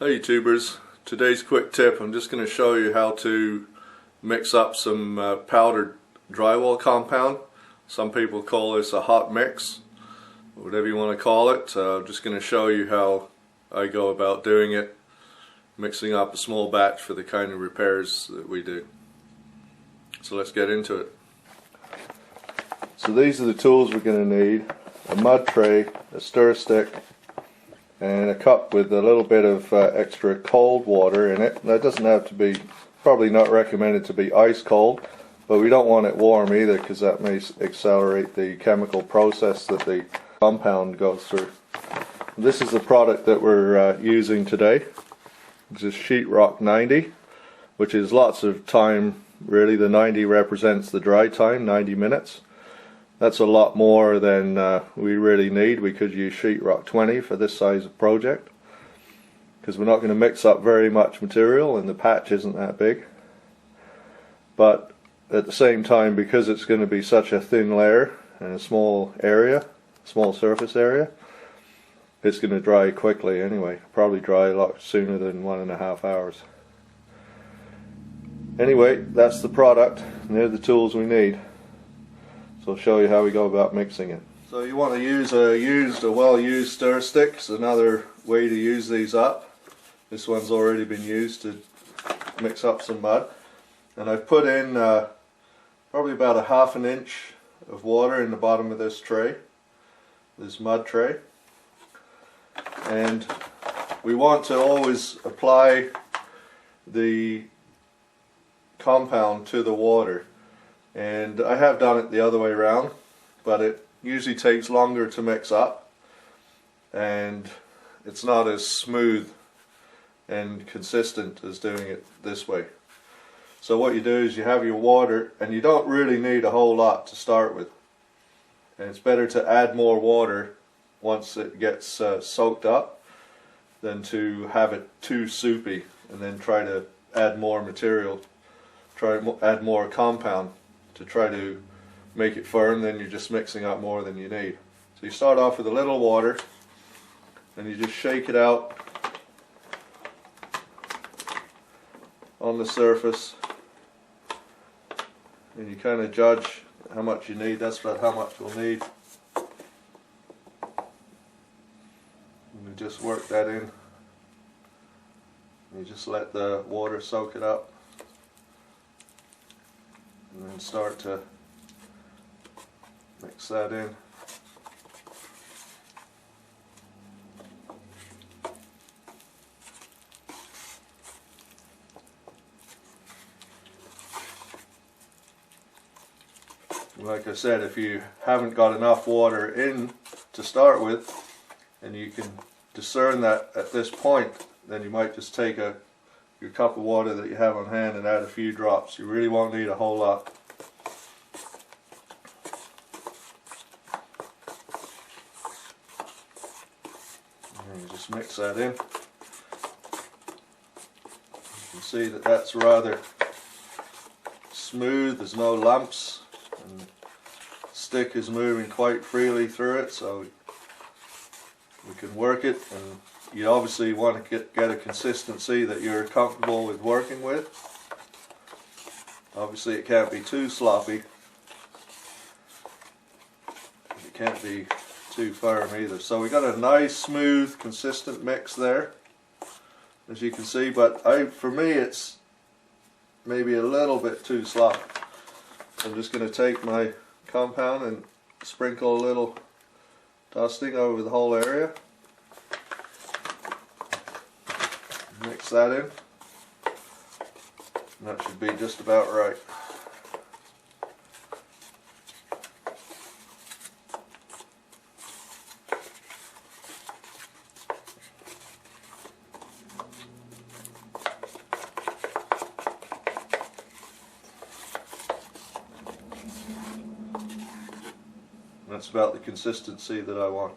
Hey YouTubers, today's quick tip, I'm just going to show you how to mix up some powdered drywall compound. Some people call this a hot mix, whatever you want to call it. I'm just going to show you how I go about doing it, mixing up a small batch for the kind of repairs that we do. So let's get into it. So these are the tools we're going to need: a mud tray, a stir stick, and a cup with a little bit of extra cold water in it. That doesn't have to be, probably not recommended to be ice cold, but we don't want it warm either because that may accelerate the chemical process that the compound goes through. This is the product that we're using today. This is sheetrock 90, which is lots of time. Really, the 90 represents the dry time, 90 minutes. That's a lot more than we really need. We could use sheetrock 20 for this size of project because we're not going to mix up very much material and the patch isn't that big. But at the same time, because it's going to be such a thin layer and a small area, small surface area, it's going to dry quickly anyway. Probably dry a lot sooner than 1.5 hours. Anyway, that's the product and they're the tools we need. So I'll show you how we go about mixing it. So you want to use a well-used stir stick. It's another way to use these up. This one's already been used to mix up some mud. And I've put in probably about 1/2 inch of water in the bottom of this tray, this mud tray. And we want to always apply the compound to the water. And I have done it the other way around, but it usually takes longer to mix up and it's not as smooth and consistent as doing it this way. So what you do is you have your water, and you don't really need a whole lot to start with, and it's better to add more water once it gets soaked up than to have it too soupy and then try to add more material, add more compound to try to make it firm. Then you're just mixing up more than you need. So you start off with a little water and you just shake it out on the surface, and you kind of judge how much you need. That's about how much we'll need. And you just work that in. You just let the water soak it up, and then start to mix that in. Like I said, if you haven't got enough water in to start with, and you can discern that at this point, then you might just take your cup of water that you have on hand and add a few drops. You really won't need a whole lot. And you just mix that in. You can see that that's rather smooth, there's no lumps, and the stick is moving quite freely through it, so we can work it. And you obviously want to get a consistency that you're comfortable with working with. Obviously it can't be too sloppy. It can't be too firm either. So we got a nice, smooth, consistent mix there, as you can see. But for me, it's maybe a little bit too sloppy. I'm just going to take my compound and sprinkle a little dusting over the whole area. Mix that in, and that should be just about right. That's about the consistency that I want.